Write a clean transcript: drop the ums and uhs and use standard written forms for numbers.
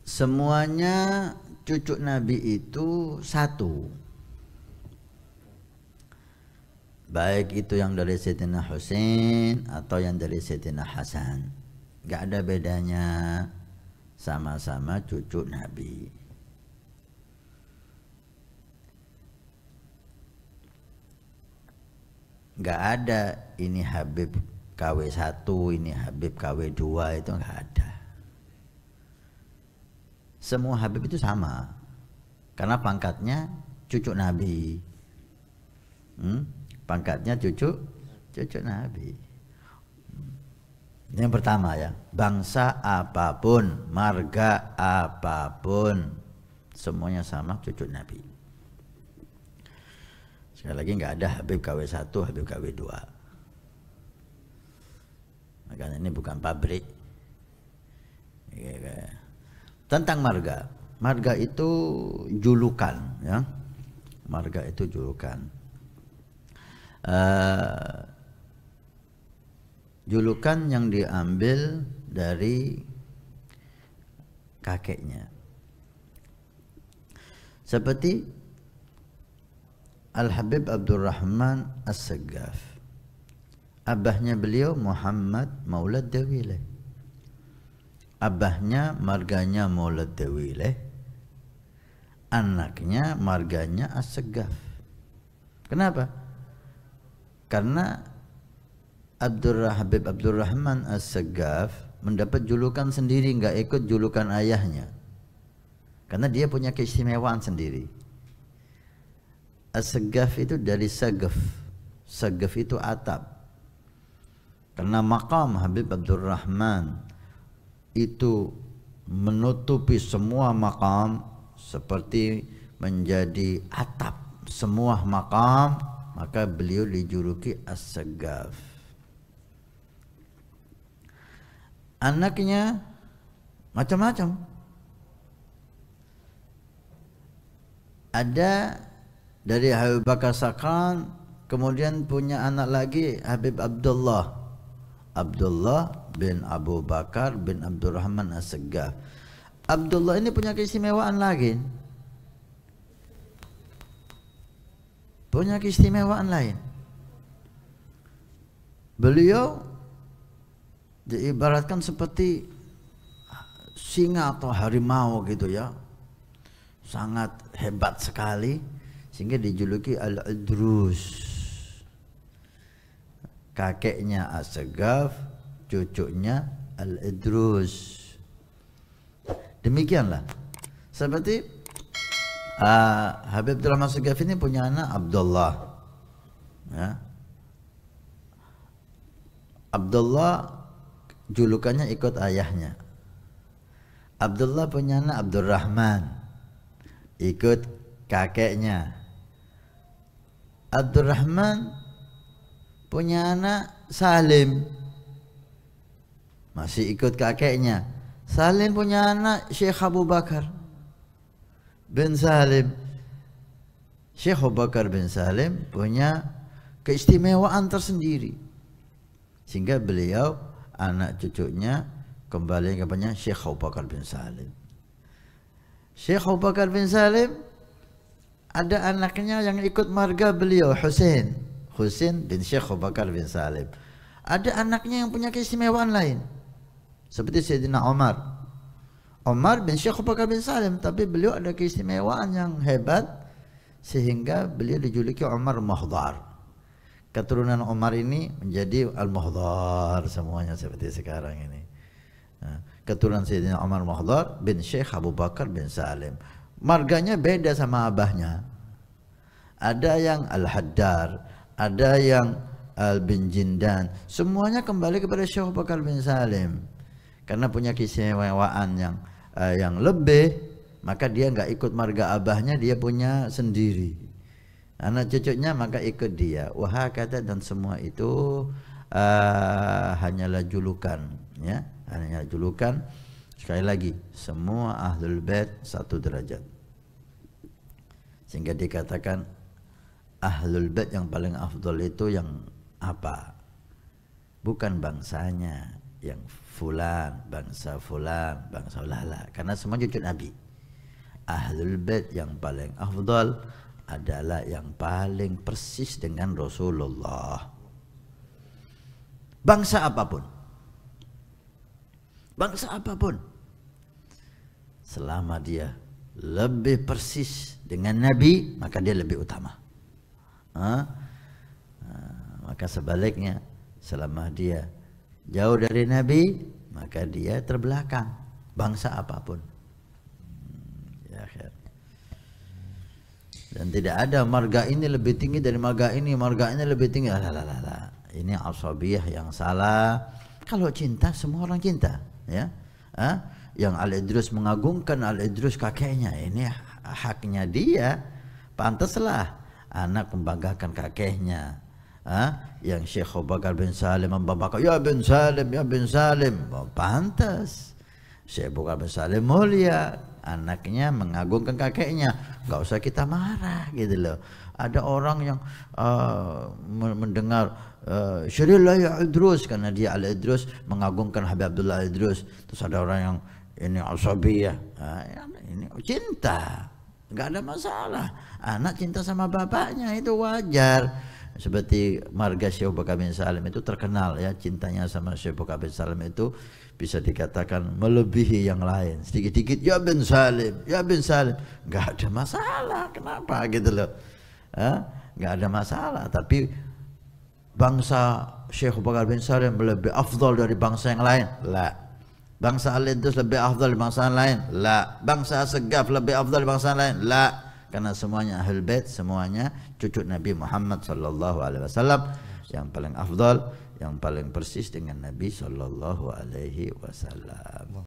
semuanya cucu Nabi itu satu, baik itu yang dari Sayyidina Husain atau yang dari Sayyidina Hasan, nggak ada bedanya, sama-sama cucu Nabi. Nggak ada ini Habib KW1, ini Habib KW2, itu nggak ada. Semua Habib itu sama, karena pangkatnya cucu Nabi. Pangkatnya cucu Nabi. Yang pertama ya, bangsa apapun, marga apapun, semuanya sama cucu Nabi. Sekali lagi nggak ada Habib KW1, Habib KW2. Makanya ini bukan pabrik. Tentang marga, marga itu julukan, ya. Marga itu julukan. Julukan yang diambil dari kakeknya. Seperti Al-Habib Abdurrahman As-Saggaf, abahnya beliau Muhammad Maulad Dawileh, abahnya marganya Maulad Dawileh, anaknya marganya As-Saggaf. Kenapa? Karena Habib Abdurrahman As-Saggaf mendapat julukan sendiri, nggak ikut julukan ayahnya, karena dia punya keistimewaan sendiri. As-Saggaf itu dari sagaf. Sagaf itu atap. Karena maqam Habib Abdurrahman itu menutupi semua maqam, seperti menjadi atap semua maqam, maka beliau dijuluki As-Saggaf. Anaknya macam-macam. Ada dari Habib Bakar Sakran, kemudian punya anak lagi Habib Abdullah bin Abu Bakar bin Abdurrahman As-Saggaf. Abdullah ini punya keistimewaan lagi, punya keistimewaan lain. Beliau diibaratkan seperti singa atau harimau gitu ya, sangat hebat sekali, sehingga dijuluki Al-Idrus. Kakeknya As-Saggaf, cucunya Al-Idrus. Demikianlah. Seperti Habib Abdurrahman As-Saggaf ini punya anak Abdullah, ya. Abdullah julukannya ikut ayahnya. Abdullah punya anak Abdurrahman, ikut kakeknya. Abdurrahman punya anak Salim, masih ikut kakeknya. Salim punya anak Syekh Abu Bakar bin Salim. Syekh Abu Bakar bin Salim punya keistimewaan tersendiri, sehingga beliau anak cucunya kembali kepada Syekh Abu Bakar bin Salim. Syekh Abu Bakar bin Salim ada anaknya yang ikut marga beliau, Husain bin Syekh Abu Bakar bin Salim. Ada anaknya yang punya keistimewaan lain, seperti Sayyidina Umar bin Syekh Abu Bakar bin Salim, tapi beliau ada keistimewaan yang hebat sehingga beliau dijuluki Umar Muhdar. Keturunan Umar ini menjadi Al-Muhdar semuanya seperti sekarang ini. Keturunan Sayyidina Umar Muhdar bin Syekh Abu Bakar bin Salim. Marganya beda sama abahnya. Ada yang Al-Haddar, ada yang Al-Bin Jindan. Semuanya kembali kepada Syekh Abu Bakar bin Salim. Karena punya keistimewaan yang lebih, maka dia nggak ikut marga abahnya, dia punya sendiri. Anak cucunya maka ikut dia. Wah kata, dan semua itu hanyalah julukan, ya, hanya julukan. Sekali lagi, semua ahlul bait satu derajat, sehingga dikatakan ahlul bait yang paling afdol itu yang apa? Bukan bangsanya, yang fulan, bangsa fulan, bangsa lala. Karena semua cucu Nabi. Ahlul Bait yang paling afdal adalah yang paling persis dengan Rasulullah. Bangsa apapun, selama dia lebih persis dengan Nabi, maka dia lebih utama. Maka sebaliknya, selama dia jauh dari Nabi, maka dia terbelakang, bangsa apapun. Ya, dan tidak ada marga ini lebih tinggi dari marga ini lebih tinggi. Ini asabiyah yang salah. Kalau cinta, semua orang cinta, ya. Yang Al-Idrus mengagungkan Al-Idrus kakeknya, ini haknya dia. Pantaslah anak membanggakan kakeknya. Yang Syekh Abu Bakar bin Salim membanggakan, ya bin Salim, pantas. Syekh Abu Bakar bin Salim mulia, anaknya mengagungkan kakeknya, nggak usah kita marah gitu loh. Ada orang yang mendengar Syarilah ya Idrus, karena dia Al-Idrus mengagungkan Habib Abdullah Idrus. Terus ada orang yang ini asabiyah, ini cinta, nggak ada masalah. Anak cinta sama bapaknya itu wajar. Seperti marga Syekh Abu Bakar bin Salim itu terkenal, ya, cintanya sama Syekh Abu Bakar bin Salim itu bisa dikatakan melebihi yang lain. Sedikit-sedikit ya bin Salim, nggak ada masalah. Kenapa gitu loh? Nggak ada masalah. Tapi bangsa Syekh Abu Bakar bin Salim lebih afdal dari bangsa yang lain? La. Bangsa Al-Idrus lebih afdal dari bangsa yang lain? La. Bangsa Segaf lebih afdal dari bangsa yang lain? La. Karena semuanya Ahlul Bait, semuanya cucu Nabi Muhammad sallallahu alaihi wasallam, yang paling afdal, yang paling persis dengan Nabi sallallahu alaihi wasallam.